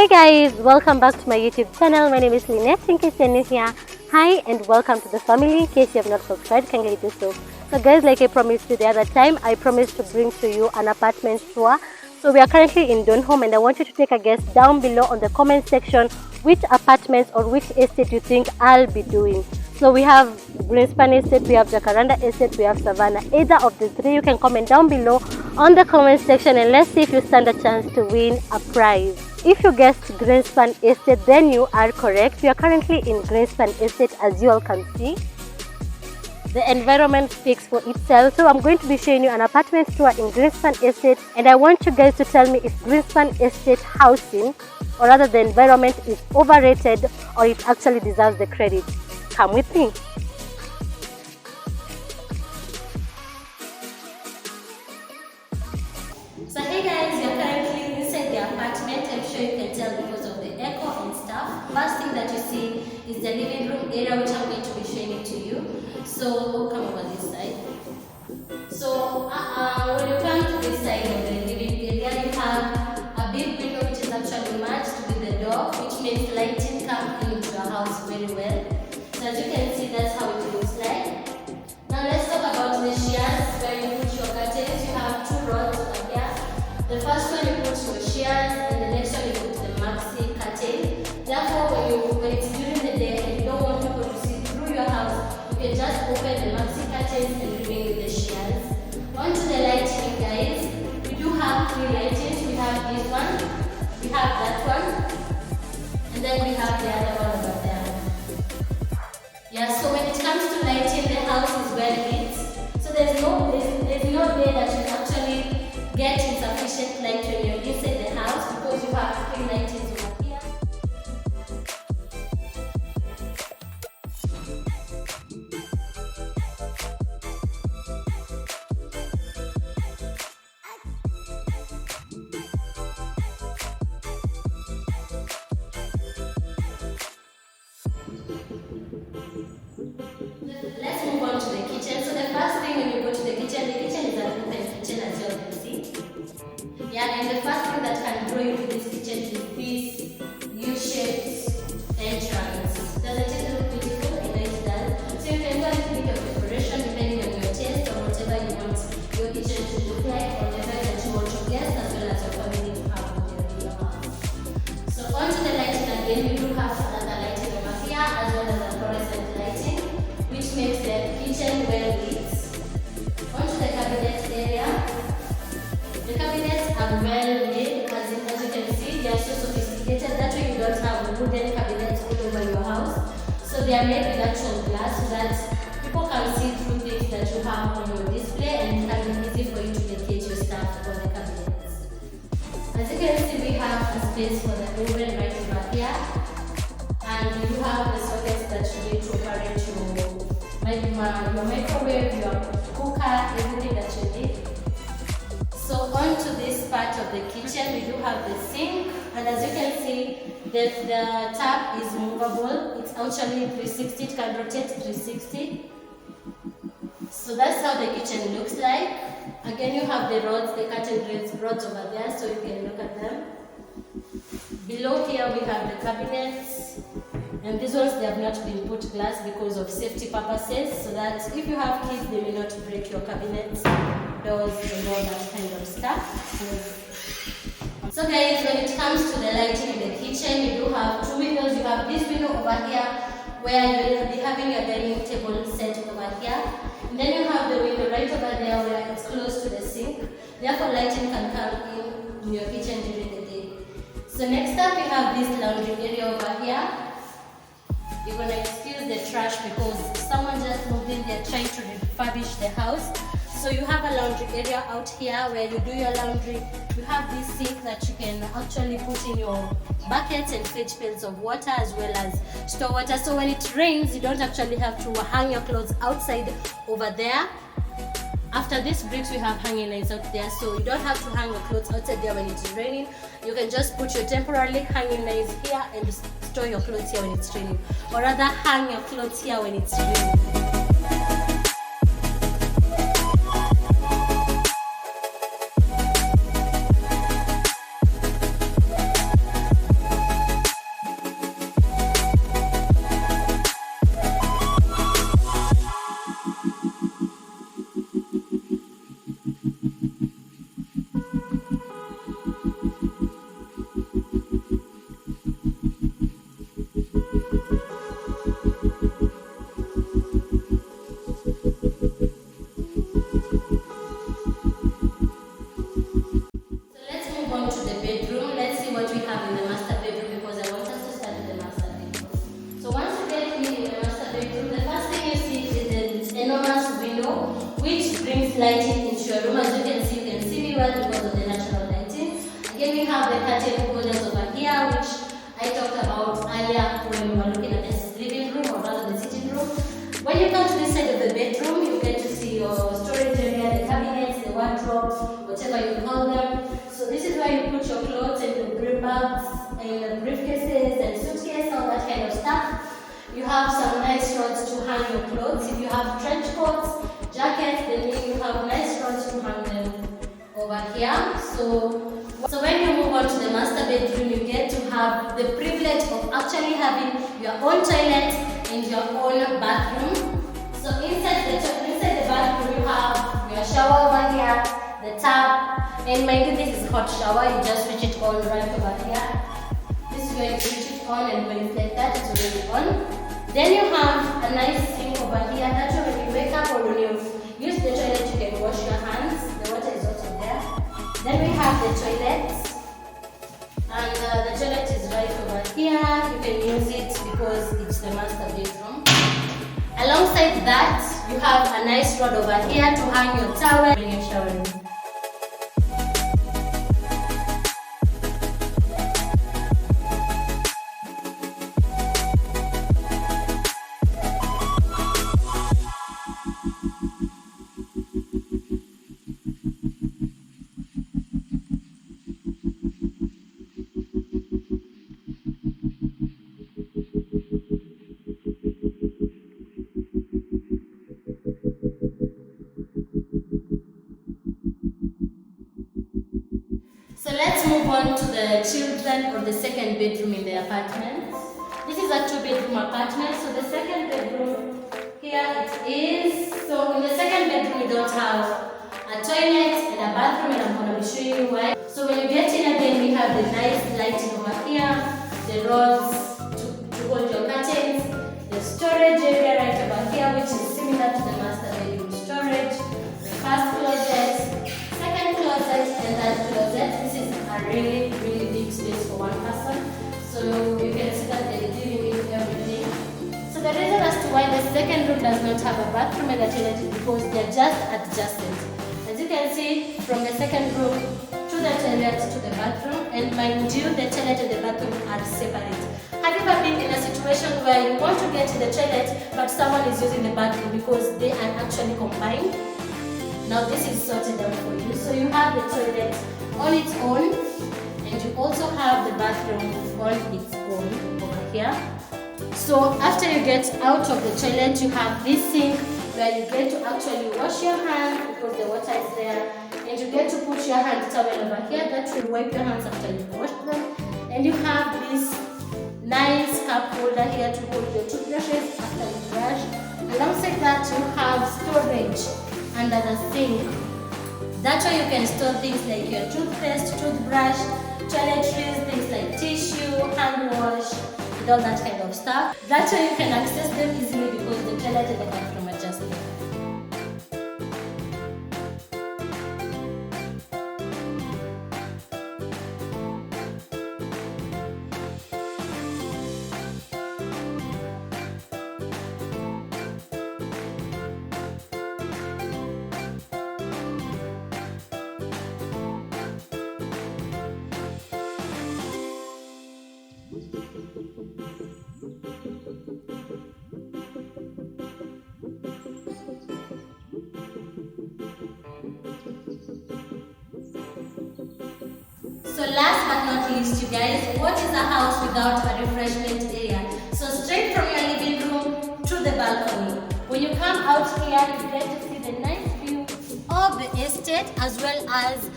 Hey guys, welcome back to my YouTube channel. My name is Linet. In case you're new here, hi and welcome to the family. In case you have not subscribed, kindly do so. So guys, like I promised you the other time, I promised to bring to you an apartment tour. So we are currently in Donholm and I want you to take a guess down below on the comment section which apartments or which estate you think I'll be doing. So we have Greenspan estate, we have Jacaranda estate, we have Savannah. Either of the three, you can comment down below on the comment section and let's see if you stand a chance to win a prize. If you guessed Greenspan estate, then you are correct. We are currently in Greenspan estate, as you all can see. The environment speaks for itself. So I'm going to be showing you an apartment tour in Greenspan estate and I want you guys to tell me if Greenspan estate housing, or rather the environment, is overrated or it actually deserves the credit. Come with me. So hey guys, you're currently inside the apartment. I'm sure you can tell because of the echo and stuff. First thing that you see is the living room area, which I'm going to be showing it to you. So come over this side. So when you come to this side of the living area, you have a big window which is actually matched with the door, which makes lighting come into your house very well. So as you can see, that's how it looks like. Now let's talk about the shears where you put your curtains. You have two rods over here. The first one you put your shears and the next one you put the maxi curtain. Therefore, when it's during the day and you don't want people to see through your house, you can just open the maxi curtains and remain with the shears. On to the lighting, guys. We do have three lightings. We have this one, we have that one, and then we have the other one over there. Yeah, so when it comes to lighting, the house is well lit. So there's no day that you actually get insufficient light when you're inside the house because you have three lightings over here. Let's move on to the kitchen. So the first thing when you go to the kitchen is an open kitchen, as you all can see. Yeah, and the first thing that can draw you to this kitchen is this U-shaped entrance. Doesn't it look beautiful? I know it does. So you can do a little bit of decoration depending on your taste or whatever you want your kitchen to look like, or whatever that you want your guests as well as your family to have in your house. So on to the lighting again, we do have another lighting over here as well as a fluorescent lighting, which makes the kitchen well lit. On to the cabinet area. The cabinets are well made, as you can see, they are so sophisticated. That way you don't have wooden cabinets all over your house. So they are made with actual glass so that people can see through things that you have on your display and it can be easy for you to locate your stuff on the cabinets. As you can see, we have a space for the oven right over here. And you have the sockets that you need to operate your microwave, your cooker, everything that you need. So on to this part of the kitchen, we do have the sink, and as you can see, the tap is movable. It's actually 360, it can rotate 360. So that's how the kitchen looks like. Again, you have the rods, the curtain rods over there, so you can look at them. Below here we have the cabinets, and these ones, they have not been put glass because of safety purposes, so that if you have kids, they may not break your cabinets, doors, and all that kind of stuff. So guys, when it comes to the lighting in the kitchen, you do have two windows. You have this window over here where you will be having your dining table set over here. And then you have the window right over there where it's close to the sink. Therefore, lighting can come in your kitchen during the day. So next up, we have this laundry area over here. You're going to excuse the trash because someone just moved in there trying to refurbish the house. So you have a laundry area out here where you do your laundry. You have this sink that you can actually put in your buckets and fetch pails of water as well as store water. So when it rains, you don't actually have to hang your clothes outside over there. After these bricks, we have hanging lines out there, so you don't have to hang your clothes outside there when it is raining. You can just put your temporarily hanging lines here and store your clothes here when it's raining, or rather hang your clothes here when it's raining. natural lighting. Again, we have the curtain holders over here, which I talked about earlier when we were looking at this living room, or rather the sitting room. When you come to this side of the bedroom, you get to see your storage area, the cabinets, the wardrobes, whatever you call them. So this is where you put your clothes and your brief bags and your briefcases and suitcases, all that kind of stuff. You have some nice rods to hang your clothes. If you have trench coats, jackets, then you have nice rods to hang them over here. So when you move on to the master bedroom, you get to have the privilege of actually having your own toilet and your own bathroom. So inside the bathroom, you have your shower over here, the tap, and mind you, this is hot shower. You just switch it on right over here. This is where you switch it on, and when it's like that, it's already on. Then you have a nice sink over here. That's why when you wake up or when you use the toilet, you can wash your hands. The water is also there. Then we have the toilet, and the toilet is right over here. You can use it because it's the master bedroom. Alongside that, you have a nice rod over here to hang your towel when you're showering. So let's move on to the children or the second bedroom in the apartment. This is a 2-bedroom apartment. So the second bedroom, here it is. So in the second bedroom, we don't have a toilet and a bathroom, and I'm going to be showing you why. So when you get in again, we have the nice lighting over here, the rods to hold your curtains, the storage area right over here, which is similar to the master bedroom storage, the first closet, second closet, and that closet. This is a really big space for one person. So you can see that they're dealing with everything. So the reason as to why the second room does not have a bathroom and a toilet is because they're just adjacent. As you can see, from the second room to the toilet to the bathroom, and mind you, the toilet and the bathroom are separate. Have you ever been in a situation where you want to get to the toilet but someone is using the bathroom because they are actually combined? Now this is sorted out for you. So you have the toilet on its own, and you also have the bathroom on its own over here. So after you get out of the toilet, you have this sink where you get to actually wash your hands because the water is there, and you get to put your hand towel over here that will wipe your hands after you wash them. And you have this nice cup holder here to hold your toothbrushes after you brush. Alongside that, you have storage under the sink. That's why you can store things like your toothpaste, toothbrush, toiletries, things like tissue, hand wash, and all that kind of stuff. That's why you can access them easily because the toilet and the bathroom are just there. So last but not least, you guys, what is a house without a refreshment area? So straight from your living room to the balcony. When you come out here, you get to see the nice view of the estate as well as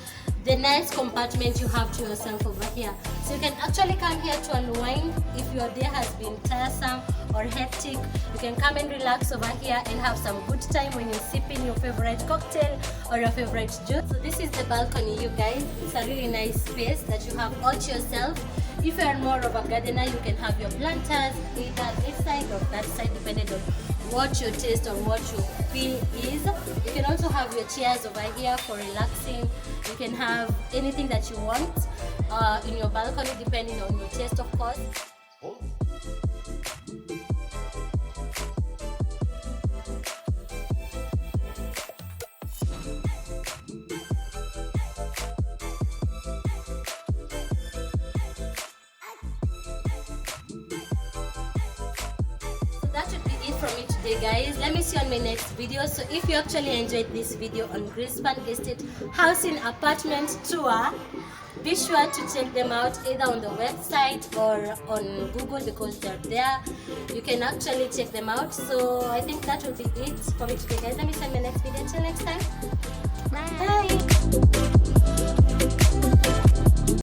the nice compartment you have to yourself over here. So you can actually come here to unwind if your day has been tiresome or hectic. You can come and relax over here and have some good time when you're sipping your favorite cocktail or your favorite juice. So this is the balcony, you guys. It's a really nice space that you have all to yourself. If you are more of a gardener, you can have your planters either this side or that side, depending on what your taste or what you feel is. You can also have your chairs over here for relaxing. You can have anything that you want in your balcony, depending on your taste, of course. from me today, guys. Let me see you on my next video. So if you actually enjoyed this video on Greenspan Estate Housing Apartment Tour, be sure to check them out either on the website or on Google, because they're there. You can actually check them out. So I think that will be it for me today, guys. Let me see you on my next video. Until next time, bye.